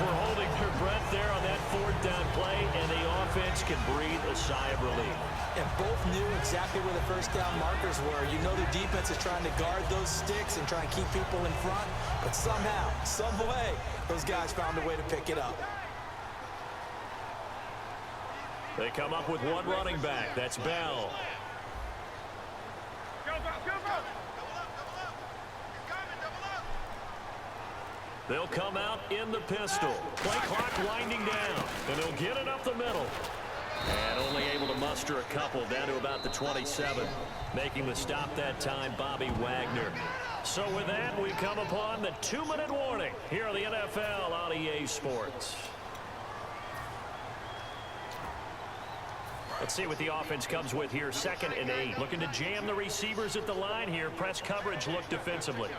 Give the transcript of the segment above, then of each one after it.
were holding their breath there on that fourth down play, and the offense can breathe a sigh of relief. And both knew exactly where the first down markers were. You know the defense is trying to guard those sticks and try and keep people in front, but somehow, some way, those guys found a way to pick it up. They come up with one running back. That's Bell. They'll come out in the pistol. Play clock winding down, and they'll get it up the middle. And only able to muster a couple down to about the 27. Making the stop that time, Bobby Wagner. So with that, we come upon the 2-minute warning here on the NFL on EA Sports. Let's see what the offense comes with here. 2nd and 8. Looking to jam the receivers at the line here. Press coverage, look defensively.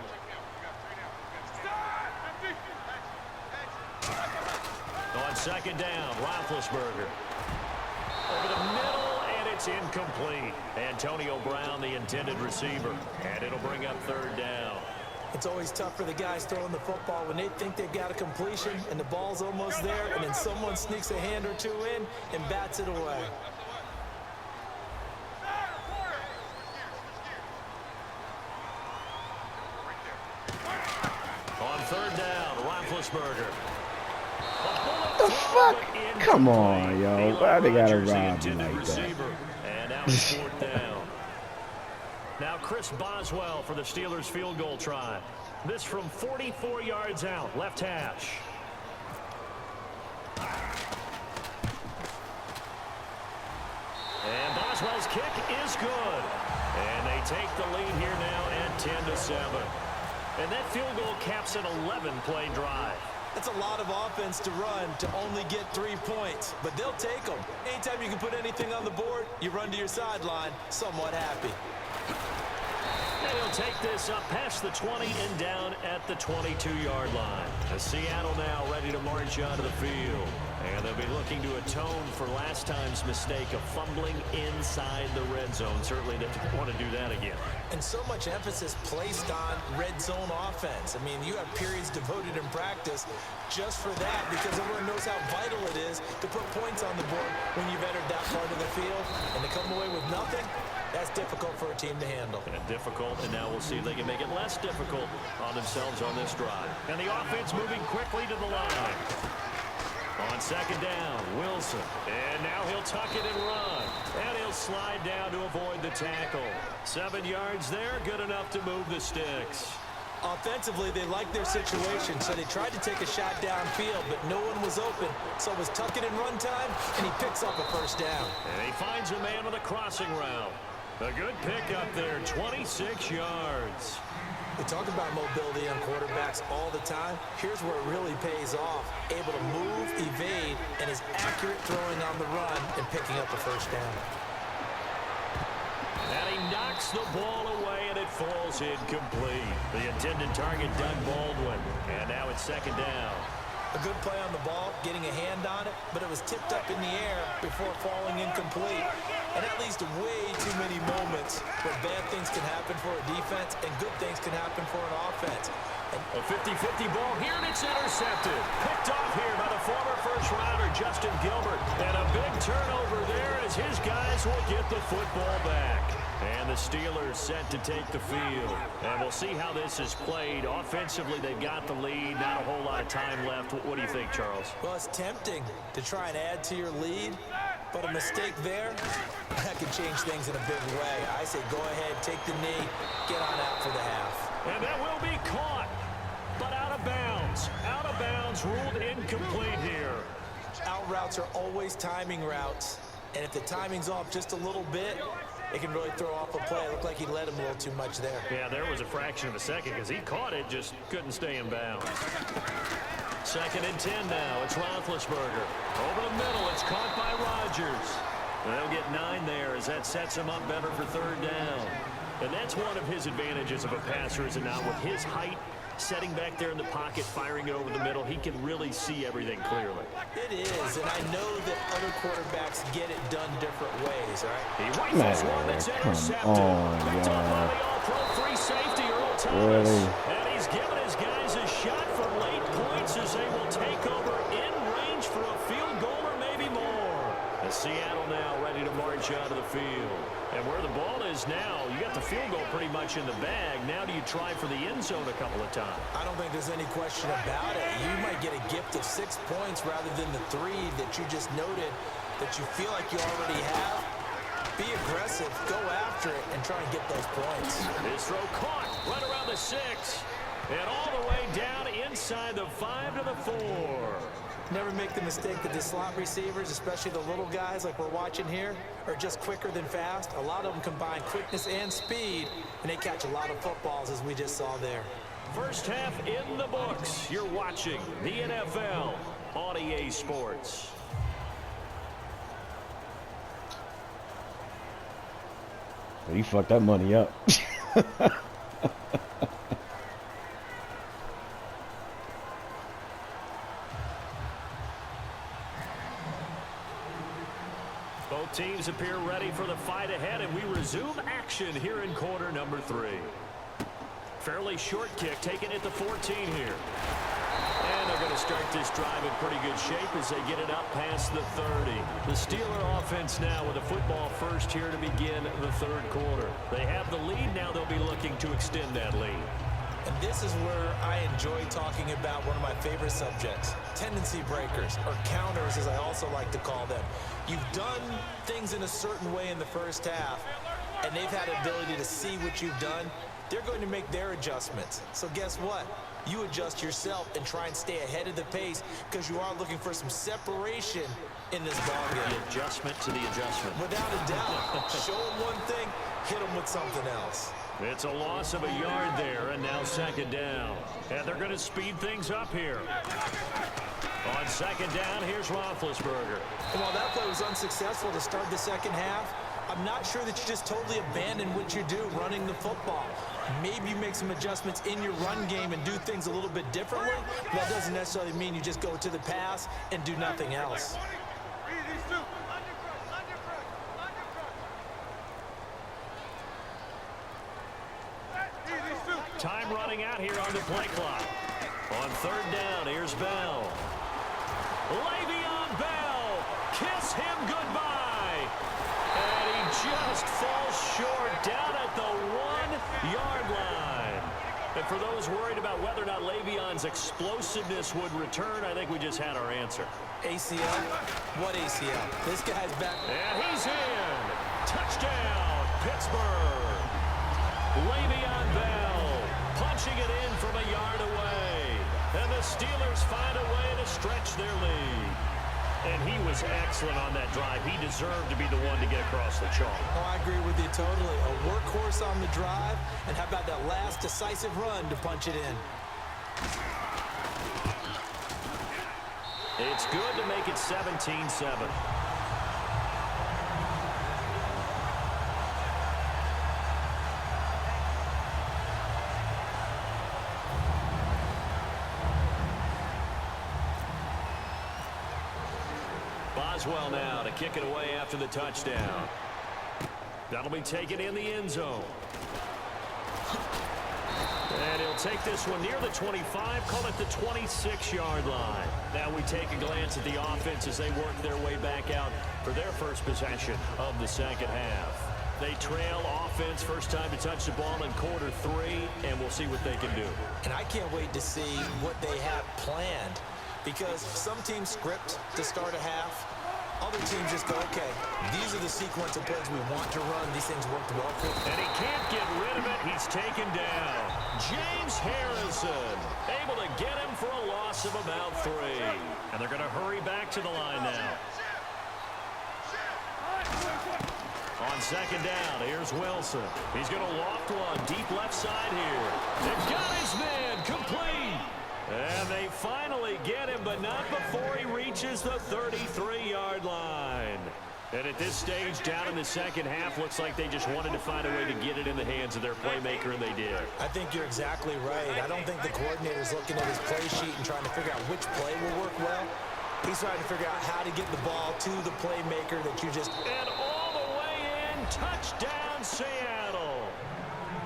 On 2nd down, Roethlisberger. Over the middle, and it's incomplete. Antonio Brown, the intended receiver. And it'll bring up 3rd down. It's always tough for the guys throwing the football when they think they've got a completion and the ball's almost there, and then someone sneaks a hand or two in and bats it away. On 3rd down, Roethlisberger. The fuck? Come on, yo. Why they gotta rob me like that? And now it's 4th down. Now Chris Boswell for the Steelers field goal try. This from 44 yards out, left hash. And Boswell's kick is good. And they take the lead here now at 10-7. And that field goal caps an 11-play drive. That's a lot of offense to run to only get 3 points, but they'll take them. Anytime you can put anything on the board, you run to your sideline somewhat happy. And he'll take this up past the 20 and down at the 22-yard line. As Seattle now ready to march onto the field. And they'll be looking to atone for last time's mistake of fumbling inside the red zone. Certainly they don't want to do that again. And so much emphasis placed on red zone offense. I mean, you have periods devoted in practice just for that because everyone knows how vital it is to put points on the board when you've entered that part of the field. And to come away with nothing, that's difficult for a team to handle. And difficult, and now we'll see if they can make it less difficult on themselves on this drive. And the offense moving quickly to the line. On 2nd down, Wilson. And now he'll tuck it and run. And he'll slide down to avoid the tackle. 7 yards there, good enough to move the sticks. Offensively, they liked their situation, so they tried to take a shot downfield, but no one was open. So it was tuck it and run time, and he picks up a 1st down. And he finds a man on the crossing route. A good pick up there, 26 yards. We talk about mobility on quarterbacks all the time. Here's where it really pays off. Able to move, evade, and is accurate throwing on the run and picking up a 1st down. And he knocks the ball away, and it falls incomplete. The intended target, Doug Baldwin. And now it's 2nd down. A good play on the ball, getting a hand on it, but it was tipped up in the air before falling incomplete. And that leads to way too many moments where bad things can happen for a defense and good things can happen for an offense. A 50-50 ball here, and it's intercepted. Picked off here by the former first-rounder, Justin Gilbert. And a big turnover there as his guys will get the football back. And the Steelers set to take the field. And we'll see how this is played. Offensively, they've got the lead. Not a whole lot of time left. What do you think, Charles? Well, it's tempting to try and add to your lead, but a mistake there, that could change things in a big way. I say go ahead, take the knee, get on out for the half. And that will be caught, but out of bounds. Out of bounds, ruled incomplete here. Out routes are always timing routes, and if the timing's off just a little bit, it can really throw off a play. It looked like he led him a little too much there. Yeah, there was a fraction of a second because he caught it, just couldn't stay in bounds. 2nd and 10 now. It's Roethlisberger. Over the middle, it's caught by Rodgers. And they'll get 9 there as that sets him up better for 3rd down. And that's one of his advantages of a passer, is it not? With his height, setting back there in the pocket, firing it over the middle, he can really see everything clearly. It is, and I know that other quarterbacks get it done different ways, all right? He rifles one that's intercepted. Come on, Picked off by the all-pro free safety, Earl Thomas. Really? And he's given his guys a shot for late point points as they will take over in range for a field goal or maybe more. And Seattle now ready to march out of the field. And where the ball is now, you got the field goal pretty much in the bag. Now do you try for the end zone a couple of times? I don't think there's any question about it. You might get a gift of 6 points rather than the 3 that you just noted that you feel like you already have. Be aggressive, go after it, and try and get those points. This throw caught right around the 6. And all the way down inside the 5 to the 4. Never make the mistake that the slot receivers, especially the little guys like we're watching here, are just quicker than fast. A lot of them combine quickness and speed, and they catch a lot of footballs, as we just saw there. First half in the books. You're watching the NFL on EA Sports. But he fucked that money up. Both teams appear ready for the fight ahead, and we resume action here in quarter number 3. Fairly short kick, taken at the 14 here. And they're going to start this drive in pretty good shape as they get it up past the 30. The Steeler offense now with a football first here to begin the third quarter. They have the lead. Now they'll be looking to extend that lead. And this is where I enjoy talking about one of my favorite subjects, tendency breakers, or counters as I also like to call them. You've done things in a certain way in the first half, and they've had the ability to see what you've done. They're going to make their adjustments. So guess what? You adjust yourself and try and stay ahead of the pace because you are looking for some separation in this ball game. The adjustment to the adjustment. Without a doubt. Show them one thing, hit them with something else. It's a loss of a yard there, and now second down. And they're going to speed things up here. On second down, here's Roethlisberger. And while that play was unsuccessful to start the second half, I'm not sure that you just totally abandon what you do running the football. Maybe you make some adjustments in your run game and do things a little bit differently. But that doesn't necessarily mean you just go to the pass and do nothing else. Time running out here on the play clock. On third down, here's Bell. Le'Veon Bell, kiss him goodbye. And he just falls short down at the 1-yard line. And for those worried about whether or not Le'Veon's explosiveness would return, I think we just had our answer. ACL? What ACL? This guy's back. And he's in. Touchdown, Pittsburgh. Le'Veon Bell punching it in from a yard away. And the Steelers find a way to stretch their lead. And he was excellent on that drive. He deserved to be the one to get across the chalk. Oh, I agree with you totally. A workhorse on the drive. And how about that last decisive run to punch it in? It's good to make it 17-7. Boswell now to kick it away after the touchdown. That'll be taken in the end zone. And he'll take this one near the 25, call it the 26-yard line. Now we take a glance at the offense as they work their way back out for their first possession of the second half. They trail offense, first time to touch the ball in quarter 3, and we'll see what they can do. And I can't wait to see what they have planned, because some teams script to start a half. Other teams just go, okay, these are the sequence of plays we want to run. These things worked well for them. And he can't get rid of it. He's taken down. James Harrison able to get him for a loss of about 3. And they're going to hurry back to the line now. On second down, here's Wilson. He's going to loft one deep left side here. They've got his man complete. And they finally get him, but not before he reaches the 33-yard line. And at this stage, down in the second half, looks like they just wanted to find a way to get it in the hands of their playmaker, and they did. I think you're exactly right. I don't think the coordinator's looking at his play sheet and trying to figure out which play will work well. He's trying to figure out how to get the ball to the playmaker that you just... And all the way in, touchdown, Seattle.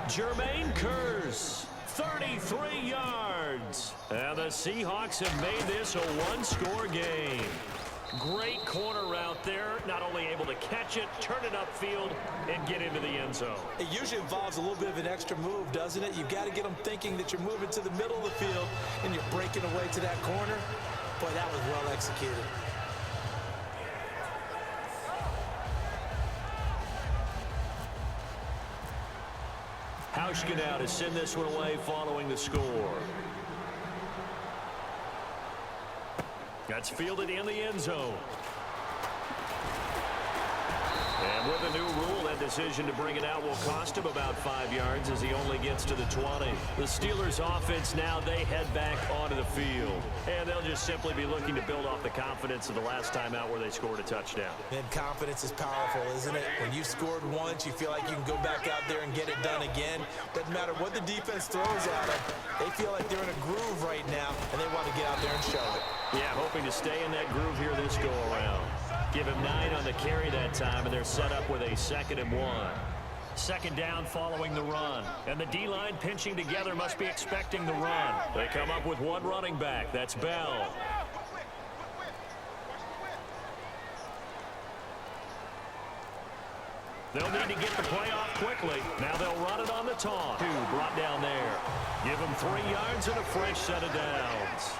Jermaine Kearse 33 yards. And the Seahawks have made this a one-score game. Great corner route there. Not only able to catch it, turn it upfield, and get into the end zone. It usually involves a little bit of an extra move, doesn't it? You've got to get them thinking that you're moving to the middle of the field and you're breaking away to that corner. Boy, that was well executed. Hauschka now to send this one away following the score. That's fielded in the end zone. And with a new rule, that decision to bring it out will cost him about 5 yards as he only gets to the 20. The Steelers offense now, they head back onto the field. And they'll just simply be looking to build off the confidence of the last time out where they scored a touchdown. And confidence is powerful, isn't it? When you scored once, you feel like you can go back out there and get it done again. Doesn't matter what the defense throws at them. They feel like they're in a groove right now, and they want to get out there and show it. Yeah, hoping to stay in that groove here this go-around. Give him 9 on the carry that time, and they're set up with a 2nd and 1. Second down following the run. And the D-line pinching together must be expecting the run. They come up with one running back. That's Bell. They'll need to get the play off quickly. Now they'll run it on the taunt. 2 brought down there. Give them 3 yards and a fresh set of downs.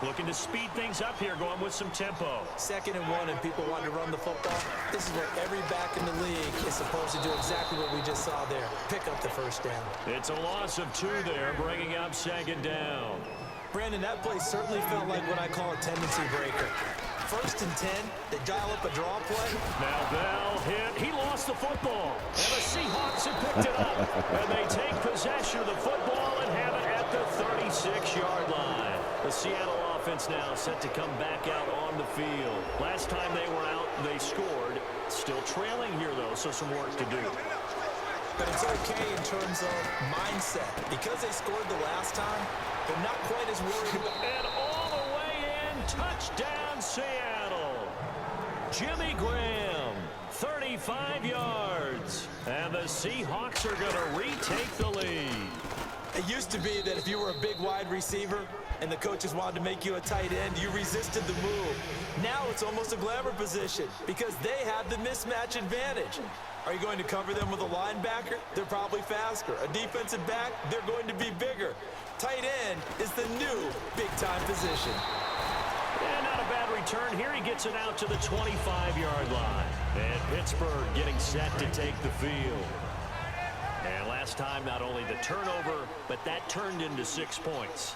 Looking to speed things up here, going with some tempo. 2nd and 1, and people want to run the football. This is where every back in the league is supposed to do exactly what we just saw there. Pick up the first down. It's a loss of 2 there, bringing up 2nd down. Brandon, that play certainly felt like what I call a tendency breaker. 1st and 10, they dial up a draw play. Now Bell hit. He lost the football. And the Seahawks have picked it up. And they take possession of the football and have it at the 36-yard line. The Seattle offense now set to come back out on the field. Last time they were out, they scored. Still trailing here, though, so some work to do. But it's okay in terms of mindset. Because they scored the last time, they're not quite as worried about it. And all the way in, touchdown Seattle. Jimmy Graham, 35 yards. And the Seahawks are going to retake the lead. It used to be that if you were a big wide receiver and the coaches wanted to make you a tight end, you resisted the move. Now it's almost a glamour position because they have the mismatch advantage. Are you going to cover them with a linebacker? They're probably faster. A defensive back? They're going to be bigger. Tight end is the new big-time position. And not a bad return here. He gets it out to the 25-yard line. And Pittsburgh getting set to take the field. And last time, not only the turnover, but that turned into 6 points.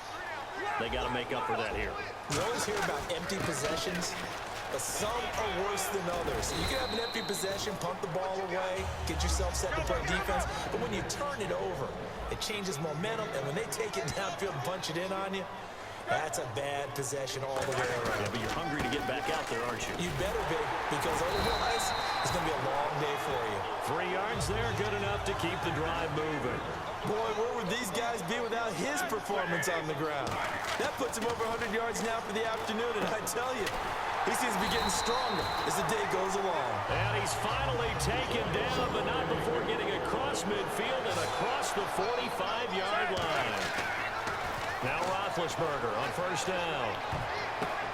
They got to make up for that here. You always hear about empty possessions, but some are worse than others. You can have an empty possession, punt the ball away, get yourself set to play defense, but when you turn it over, it changes momentum, and when they take it downfield and punch it in on you, that's a bad possession all the way around. Yeah, but you're hungry to get back out there, aren't you? You better be, because otherwise, it's going to be a long day for you. 3 yards there, good enough to keep the drive moving. Boy, where would these guys be without his performance on the ground? That puts him over 100 yards now for the afternoon, and I tell you, he seems to be getting stronger as the day goes along. And he's finally taken down, but not before getting across midfield and across the 45-yard line. Now Roethlisberger on 1st down.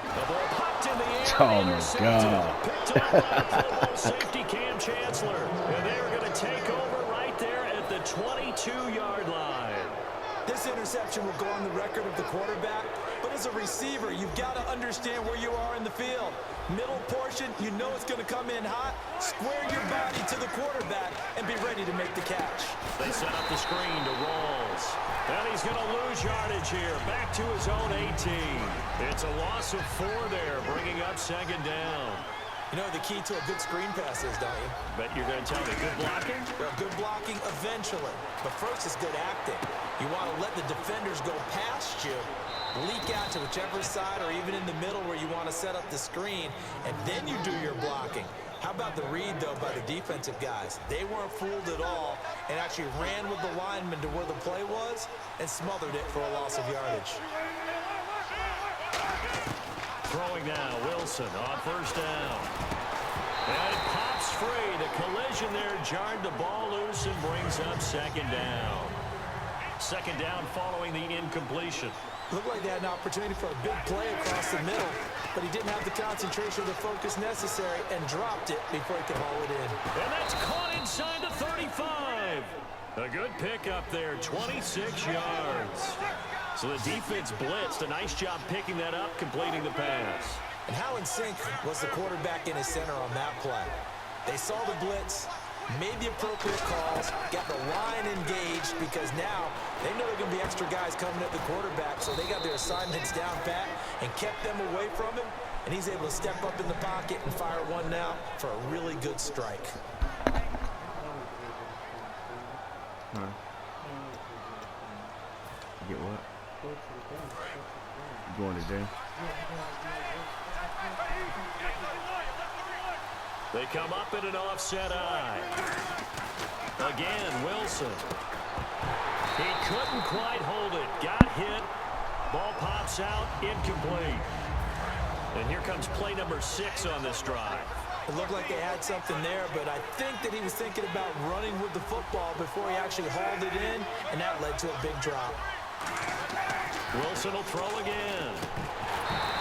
The ball popped in the air. Oh, my God. Picked up by Pro Bowl safety Cam Chancellor. And they are going to take over right there at the 22-yard line. This interception will go on the record of the quarterback, but as a receiver, you've got to understand where you are in the field. Middle portion, you know it's going to come in hot. Square your body to the quarterback and be ready to make the catch. They set up the screen to Rawls. And he's going to lose yardage here. Back to his own 18. It's a loss of 4 there, bringing up 2nd down. You know the key to a good screen pass is, don't you? Bet you're going to tell me good blocking? Well, good blocking eventually, but first is good acting. You want to let the defenders go past you, leak out to whichever side or even in the middle where you want to set up the screen, and then you do your blocking. How about the read, though, by the defensive guys? They weren't fooled at all and actually ran with the lineman to where the play was and smothered it for a loss of yardage. Throwing now, Wilson on 1st down. And it pops free. The collision there jarred the ball loose and brings up 2nd down. Second down following the incompletion. Looked like they had an opportunity for a big play across the middle, but he didn't have the concentration or the focus necessary and dropped it before he could haul it in. And that's caught inside the 35. A good pickup there, 26 yards. So the defense blitzed. A nice job picking that up, completing the pass. And how in sync was the quarterback in his center on that play? They saw the blitz, made the appropriate calls, got the line engaged because now they know there are going to be extra guys coming at the quarterback, so they got their assignments down pat and kept them away from him, and he's able to step up in the pocket and fire one now for a really good strike. Huh? You get what? You going today? They come up in an offset eye. Again, Wilson. He couldn't quite hold it. Got hit. Ball pops out. Incomplete. And here comes play number 6 on this drive. It looked like they had something there, but I think that he was thinking about running with the football before he actually hauled it in, and that led to a big drop. Wilson will throw again.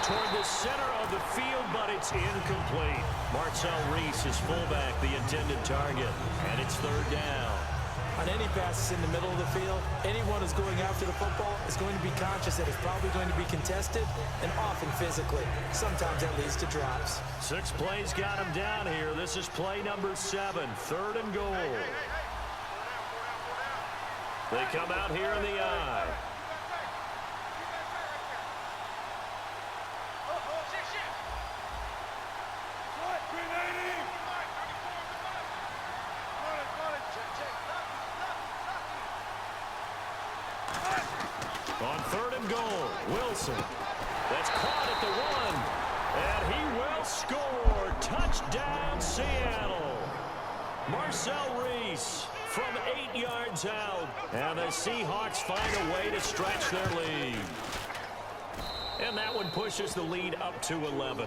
Toward the center of the field, but it's incomplete. Marcel Reese is fullback, the intended target, and it's third down. On any passes in the middle of the field, anyone who's going after the football is going to be conscious that it's probably going to be contested and often physically. Sometimes that leads to drops. 6 plays got him down here. This is play number 7, third and goal. They come out here in the eye. On third and goal, Wilson. That's caught at the 1, and he will score. Touchdown, Seattle. Marcel Reese from 8 yards out, and the Seahawks find a way to stretch their lead. And that one pushes the lead up to 11.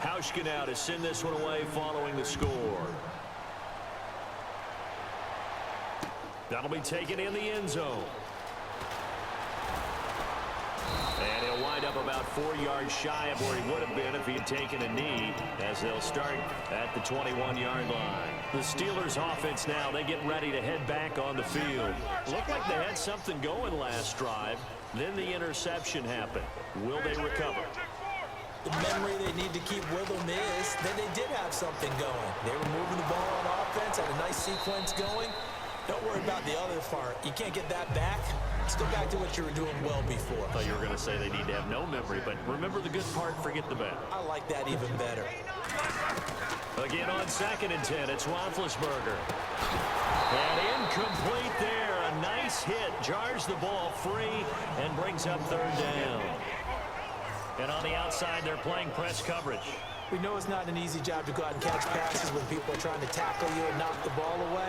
Hauschka now to send this one away following the score. That'll be taken in the end zone. And he'll wind up about 4 yards shy of where he would have been if he had taken a knee, as they'll start at the 21-yard line. The Steelers offense now, they get ready to head back on the field. Looked like they had something going last drive. Then the interception happened. Will they recover? The memory they need to keep with them is that they did have something going. They were moving the ball on offense, had a nice sequence going. Don't worry about the other part. You can't get that back. Let's go back to what you were doing well before. I thought you were going to say they need to have no memory, but remember the good part, forget the bad. I like that even better. Again on 2nd and 10, it's Roethlisberger. And incomplete there. A nice hit, jars the ball free, and brings up third down. And on the outside, they're playing press coverage. We know it's not an easy job to go out and catch passes when people are trying to tackle you and knock the ball away.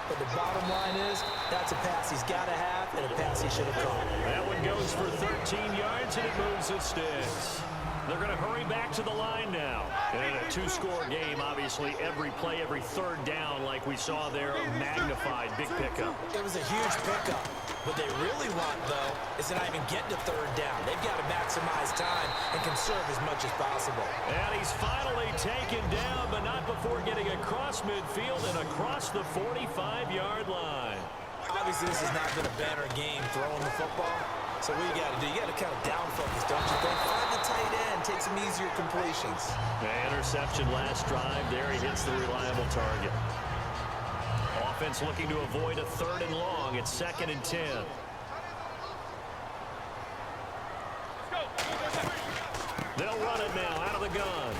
But the bottom line is, that's a pass he's got to have and a pass he should have caught. That one goes for 13 yards, and it moves and sticks. They're going to hurry back to the line now. And in a 2-score game, obviously, every play, every third down, like we saw there, magnified, big pickup. It was a huge pickup. What they really want, though, is to not even get to third down. They've got to maximize time and conserve as much as possible. And he's finally taken down, but not before getting across midfield and across the 45-yard line. Obviously, this has not been a banner game throwing the football. So what you got to do, you got to kind of down focus, don't you think? Find the tight end, take some easier completions. Interception last drive. There he hits the reliable target. Offense looking to avoid a 3rd and long. It's 2nd and 10. They'll run it now out of the gun.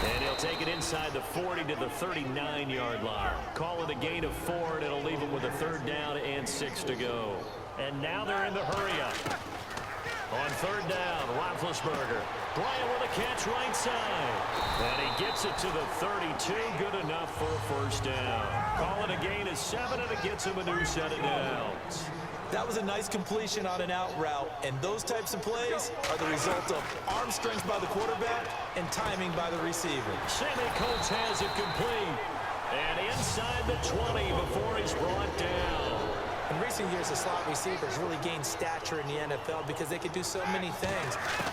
And he'll take it inside the 40 to the 39-yard line. Call it a gain of 4, and it'll leave him with a 3rd down and 6 to go. And now they're in the hurry-up. On 3rd down, Roethlisberger. Bryant with a catch right side. And he gets it to the 32. Good enough for a 1st down. Call it a gain of 7, and it gets him a new set of downs. That was a nice completion on an out route, and those types of plays are the result of arm strength by the quarterback and timing by the receiver. Sammy Coates has it complete. And inside the 20 before he's brought down. In recent years, the slot receivers really gained stature in the NFL because they can do so many things.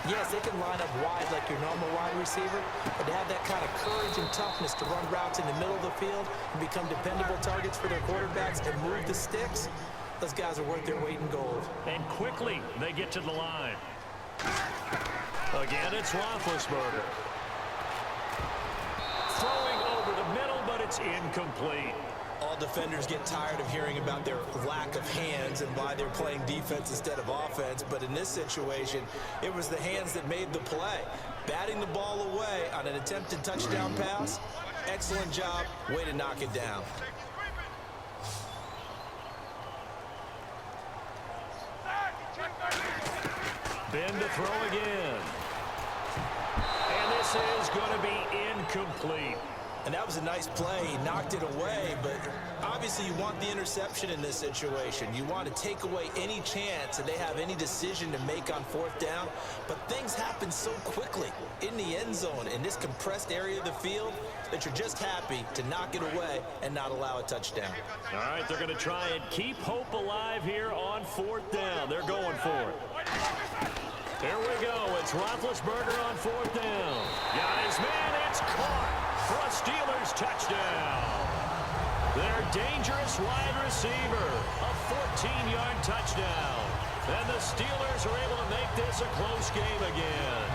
Yes, they can line up wide like your normal wide receiver, but to have that kind of courage and toughness to run routes in the middle of the field and become dependable targets for their quarterbacks and move the sticks, those guys are worth their weight in gold. And quickly, they get to the line. Again, it's Roethlisberger. Throwing over the middle, but it's incomplete. All defenders get tired of hearing about their lack of hands and why they're playing defense instead of offense. But in this situation, it was the hands that made the play. Batting the ball away on an attempted touchdown pass. Excellent job. Way to knock it down. Ben to throw again. And this is going to be incomplete. And that was a nice play. He knocked it away, but obviously you want the interception in this situation. You want to take away any chance that they have any decision to make on fourth down. But things happen so quickly in the end zone, in this compressed area of the field, that you're just happy to knock it away and not allow a touchdown. All right, they're going to try and keep hope alive here on fourth down. They're going for it. Here we go. It's Roethlisberger on fourth down. Got his man. It's caught for a Steelers touchdown. Their dangerous wide receiver. A 14-yard touchdown. And the Steelers are able to make this a close game again.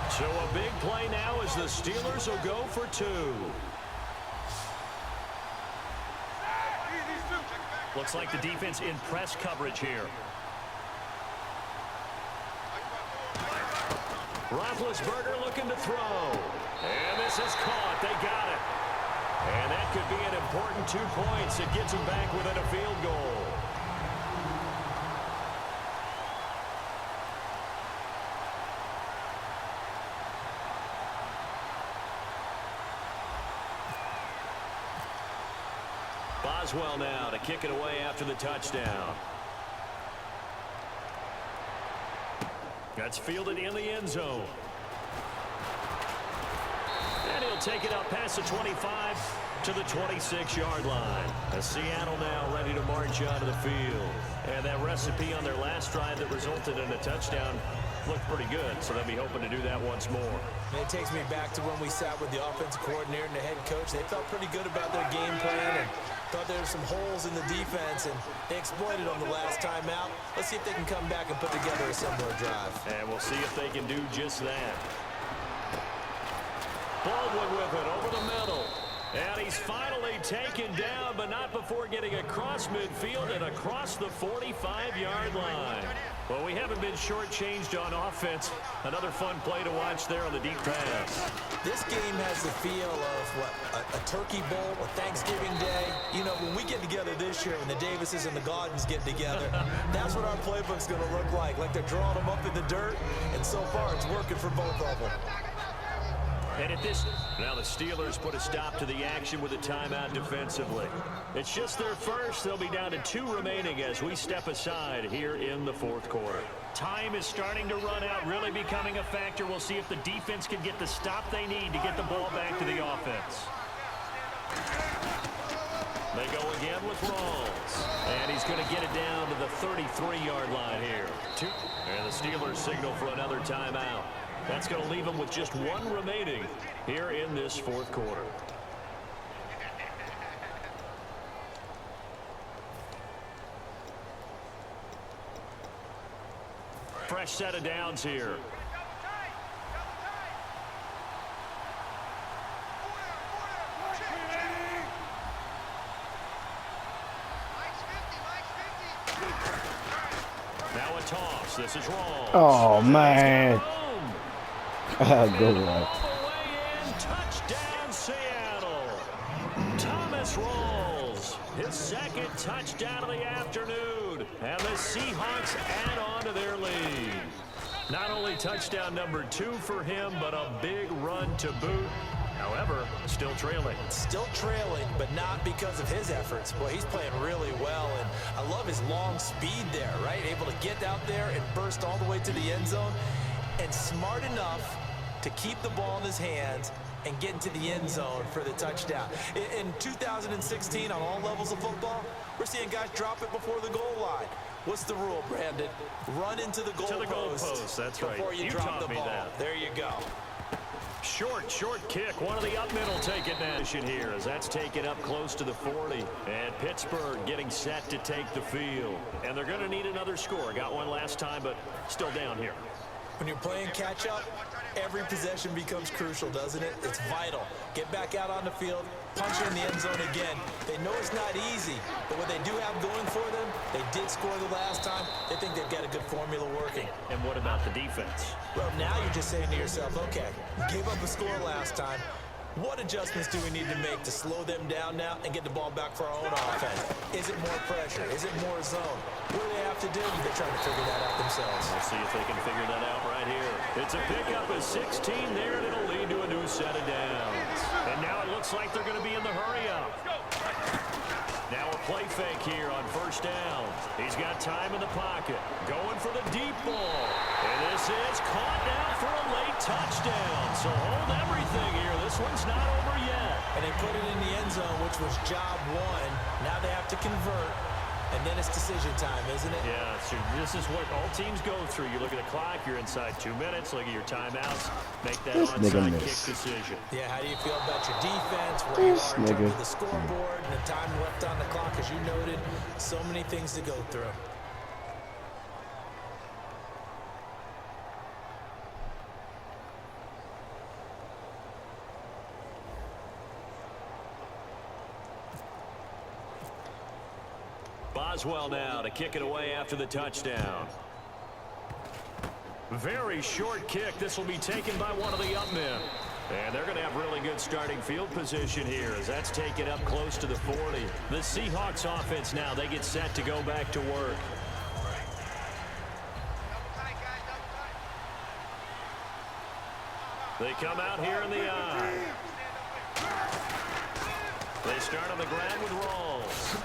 So a big play now as the Steelers will go for two. Looks like the defense in press coverage here. Roethlisberger looking to throw. And this is caught. They got it. And that could be an important 2 points. It gets them back within a field goal. Boswell now to kick it away after the touchdown. That's fielded in the end zone. And he'll take it out past the 25 to the 26-yard line. As Seattle now ready to march out of the field. And that recipe on their last drive that resulted in a touchdown looked pretty good, so they'll be hoping to do that once more. And it takes me back to when we sat with the offensive coordinator and the head coach. They felt pretty good about their game plan and thought there were some holes in the defense, and they exploited them the last time out. Let's see if they can come back and put together a similar drive. And we'll see if they can do just that. Baldwin with it over the middle. And he's finally taken down, but not before getting across midfield and across the 45-yard line. Well, we haven't been shortchanged on offense. Another fun play to watch there on the deep pass. This game has the feel of, a Turkey Bowl, a Thanksgiving Day. You know, when we get together this year, when the Davises and the Gaudens get together, that's what our playbook's going to look like they're drawing them up in the dirt, and so far it's working for both of them. And at this, now the Steelers put a stop to the action with a timeout defensively. It's just their first. They'll be down to 2 remaining as we step aside here in the fourth quarter. Time is starting to run out, really becoming a factor. We'll see if the defense can get the stop they need to get the ball back to the offense. They go again with Rawls. And he's going to get it down to the 33-yard line here. And the Steelers signal for another timeout. That's going to leave them with just 1 remaining here in this fourth quarter. Fresh set of downs here. Now a toss. This is Rawls. Oh, man. Good one. All the way in. Touchdown, Seattle. Thomas Rawls, his second touchdown of the afternoon. And the Seahawks add on to their lead. Not only touchdown number 2 for him, but a big run to boot. However, still trailing. Still trailing, but not because of his efforts. Boy, he's playing really well, and I love his long speed there, right? Able to get out there and burst all the way to the end zone, and smart enough to keep the ball in his hands and get into the end zone for the touchdown. In 2016, on all levels of football, we're seeing guys drop it before the goal line. What's the rule, Brandon? Run into the goalpost. That's right. Before you drop the ball. That. There you go. Short kick. One of the up middle take it now here as that's taken up close to the 40. And Pittsburgh getting set to take the field. And they're going to need another score. Got one last time, but still down here. When you're playing catch-up, every possession becomes crucial, doesn't it? It's vital. Get back out on the field, punch it in the end zone again. They know it's not easy, but what they do have going for them, they did score the last time. They think they've got a good formula working. And what about the defense? Well, now you're just saying to yourself, okay, gave up a score last time. What adjustments do we need to make to slow them down now and get the ball back for our own offense? Is it more pressure? Is it more zone? What do they have to do? They're trying to figure that out themselves. We'll see if they can figure that out right here. It's a pickup of 16 there, and it'll lead to a new set of downs. And now it looks like they're going to be in the hurry-up. Now a play fake here on first down. He's got time in the pocket. Going for the deep ball. And this is caught down for a late touchdown. So hold everything here. This one's not over yet. And they put it in the end zone, which was job one. Now they have to convert. And then it's decision time, isn't it? Yeah, so this is what all teams go through. You look at the clock, you're inside 2 minutes, look at your timeouts, make that onside kick decision. Yeah, how do you feel about your defense, where you are in terms of the scoreboard, and the time left on the clock, as you noted, so many things to go through. Boswell now to kick it away after the touchdown. Very short kick. This will be taken by one of the up men. And they're going to have really good starting field position here as that's taken up close to the 40. The Seahawks offense now, they get set to go back to work. They come out here in the eye. They start on the ground with Rawls.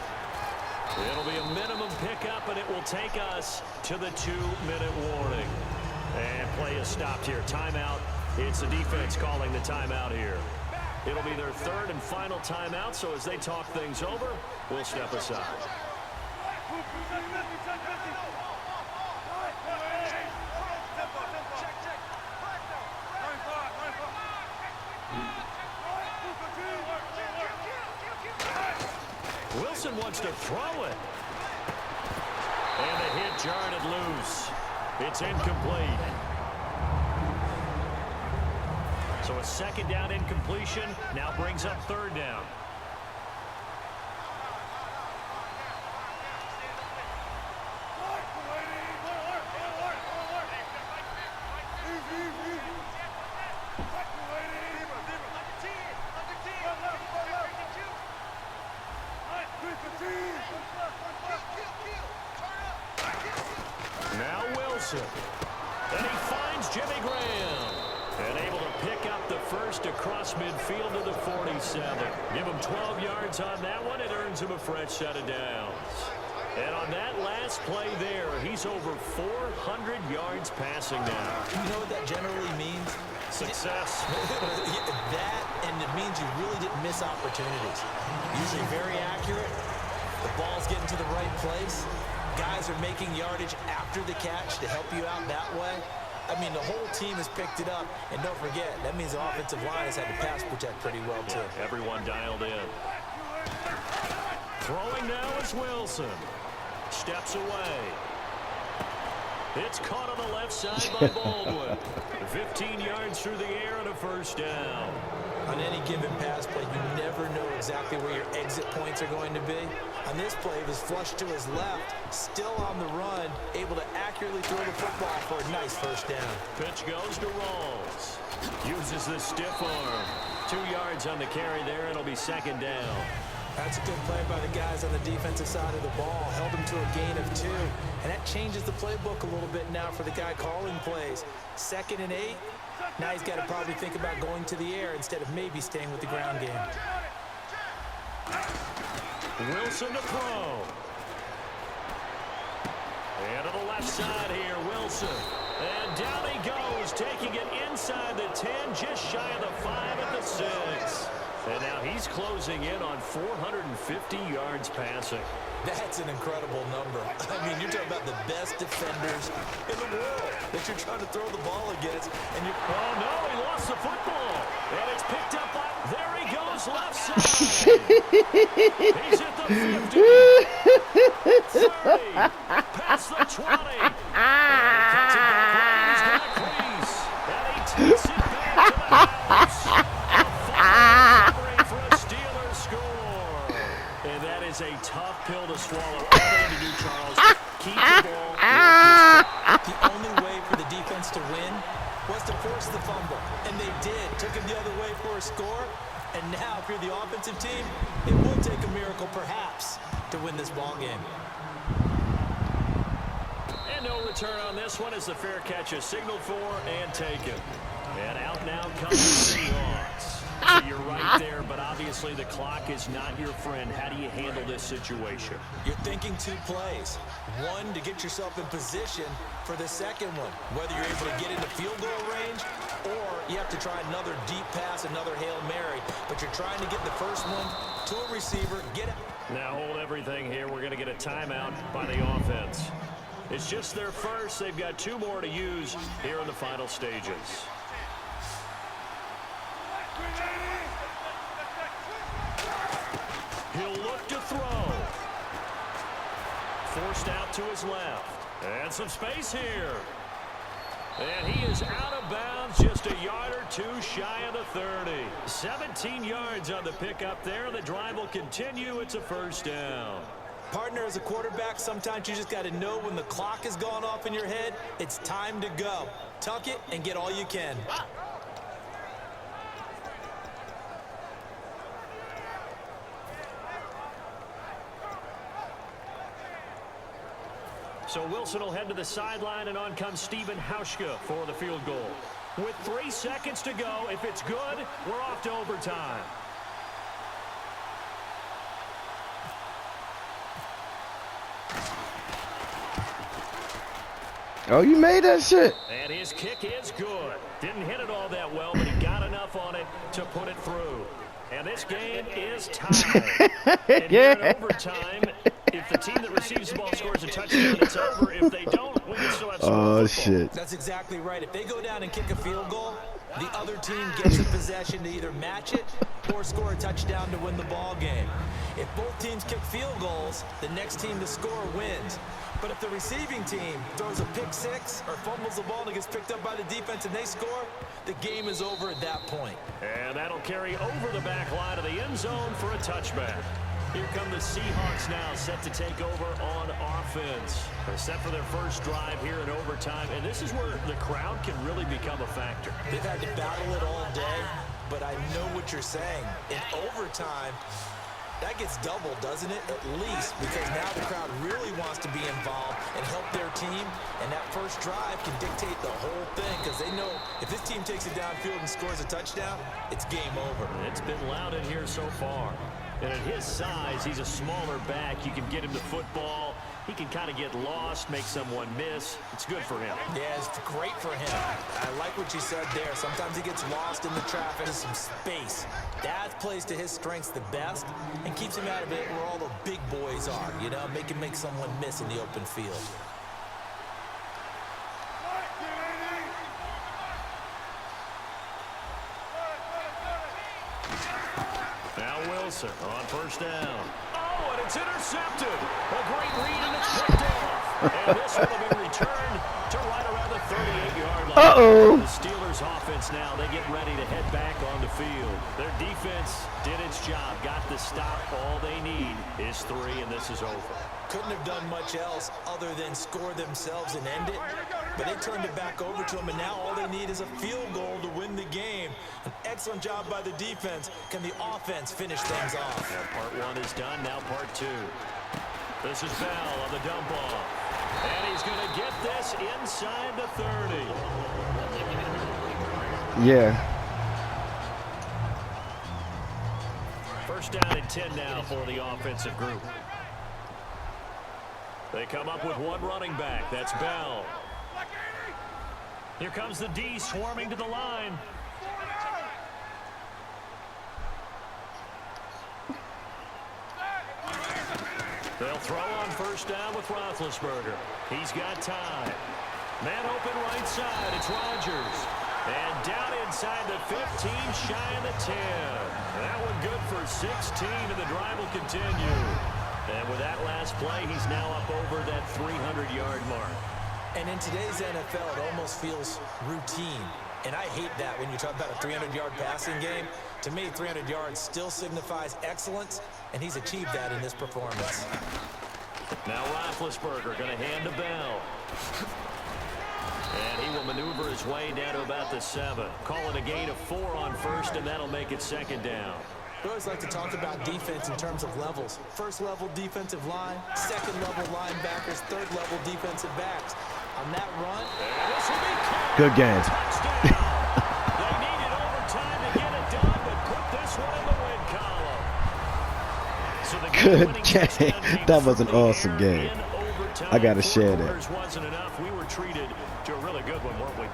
It'll be a minimum pickup, and it will take us to the 2-minute warning. And play is stopped here. Timeout. It's the defense calling the timeout here. It'll be their third and final timeout, so as they talk things over, we'll step aside. Wilson wants to throw it. And the hit jarred it loose. It's incomplete. So a second down incompletion now brings up third down. Now Wilson. And he finds Jimmy Graham. And able to pick up the first across midfield to the 47. Give him 12 yards on that one. It earns him a fresh set of downs. And on that last play there, he's over 400 yards passing now. You know what that generally means? Success. That, and it means you really didn't miss opportunities. Usually very accurate. The ball's getting to the right place. Guys are making yardage after the catch to help you out that way. I mean, the whole team has picked it up. And don't forget, that means the offensive line has had to pass protect pretty well, too. Yeah, everyone dialed in. Throwing now is Wilson. Steps away. It's caught on the left side by Baldwin. 15 yards through the air and a first down. On any given pass play, you never know exactly where your exit points are going to be. On this play, it was flushed to his left, still on the run, able to accurately throw the football for a nice first down. Pitch goes to Rawls. Uses the stiff arm. 2 yards on the carry there, and it'll be second down. That's a good play by the guys on the defensive side of the ball. Held him to a gain of 2. And that changes the playbook a little bit now for the guy calling plays. 2nd and 8. Now he's got to probably think about going to the air instead of maybe staying with the ground game. Wilson to throw. And to the left side here, Wilson. And down he goes, taking it inside the 10, just shy of the 5 at the 6. And now he's closing in on 450 yards passing. That's an incredible number. I mean, you're talking about the best defenders in the world that you're trying to throw the ball against. And you oh, no, he lost the football. And it's picked up by, there he goes, left side. He's at the 50, 30, past the 20. And he cuts it back right. He's got a crease. And he takes it back to the house. For a Steelers score. And that is a tough pill to swallow. All they had to do, Charles, keep the ball. The only way for the defense to win was to force the fumble. And they did. Took him the other way for a score. And now, if you're the offensive team, it will take a miracle, perhaps, to win this ball game. And no return on this one as the fair catch is signaled for and taken. And out now comes the Seahawks. So you're right there, but obviously the clock is not your friend. How do you handle this situation? You're thinking 2 plays. One, to get yourself in position for the second one, whether you're able to get into field goal range or you have to try another deep pass, another Hail Mary. But you're trying to get the first one to a receiver, get it. Now hold everything here. We're going to get a timeout by the offense. It's just their first. They've got 2 more to use here in the final stages. He'll look to throw. Forced out to his left. And some space here. And he is out of bounds, just a yard or 2 shy of the 30. 17 yards on the pickup there. The drive will continue. It's a first down. Partner, as a quarterback, sometimes you just got to know when the clock has gone off in your head, it's time to go. Tuck it and get all you can. So Wilson will head to the sideline, and on comes Stephen Hauschka for the field goal. With 3 seconds to go, if it's good, we're off to overtime. Oh, you made that shit. And his kick is good. Didn't hit it all that well, but he got enough on it to put it through. And this game is tied. And here in overtime, if the team that receives the ball scores a touchdown, it's over. If they don't, we can still have some Oh, football. shit. That's exactly right. If they go down and kick a field goal, the other team gets a possession to either match it or score a touchdown to win the ball game. If both teams kick field goals, the next team to score wins. But if the receiving team throws a pick 6 or fumbles the ball and it gets picked up by the defense and they score, the game is over at that point. And that'll carry over the back line of the end zone for a touchback. Here come the Seahawks now, set to take over on offense. They're set for their first drive here in overtime, and this is where the crowd can really become a factor. They've had to battle it all day, but I know what you're saying. In overtime, that gets doubled, doesn't it? At least, because now the crowd really wants to be involved and help their team, and that first drive can dictate the whole thing because they know if this team takes it downfield and scores a touchdown, it's game over. It's been loud in here so far. And at his size, he's a smaller back. You can get him the football. He can kind of get lost, make someone miss. It's good for him. Yeah, it's great for him. I like what you said there. Sometimes he gets lost in the traffic. There's some space. That plays to his strengths the best and keeps him out of it where all the big boys are, you know, make someone miss in the open field. Now Wilson on first down. Oh, and it's intercepted. A great read, and it's picked off. And this will be returned to right around the 38-yard line. Uh-oh. The Steelers offense now, they get ready to head back on the field. Their defense did its job, got the stop. All they need is 3, and this is over. Couldn't have done much else other than score themselves and end it. But they turned it back over to them, and now all they need is a field goal to win the game. An excellent job by the defense. Can the offense finish things off? Yeah, part 1 is done, now part 2. This is Bell on the dump off. And he's going to get this inside the 30. Yeah. First down and 10 now for the offensive group. They come up with one running back. That's Bell. Here comes the D swarming to the line. They'll throw on first down with Roethlisberger. He's got time. Man open right side. It's Rodgers. And down inside the 15, shy of the 10. That one good for 16, and the drive will continue. And with that last play, he's now up over that 300-yard mark. And in today's NFL, it almost feels routine. And I hate that when you talk about a 300-yard passing game. To me, 300 yards still signifies excellence, and he's achieved that in this performance. Now Roethlisberger going to hand to Bell. And he will maneuver his way down to about the 7. Call it a gain of 4 on first, and that'll make it second down. We always like to talk about defense in terms of levels. First level defensive line, second level linebackers, third level defensive backs. On that run, this will be caught. Good game. They needed overtime to get it done, but put this one in the win column. So the Good game. That was an awesome game. I got to share that. Wasn't enough. We were treated to a really good one, weren't we?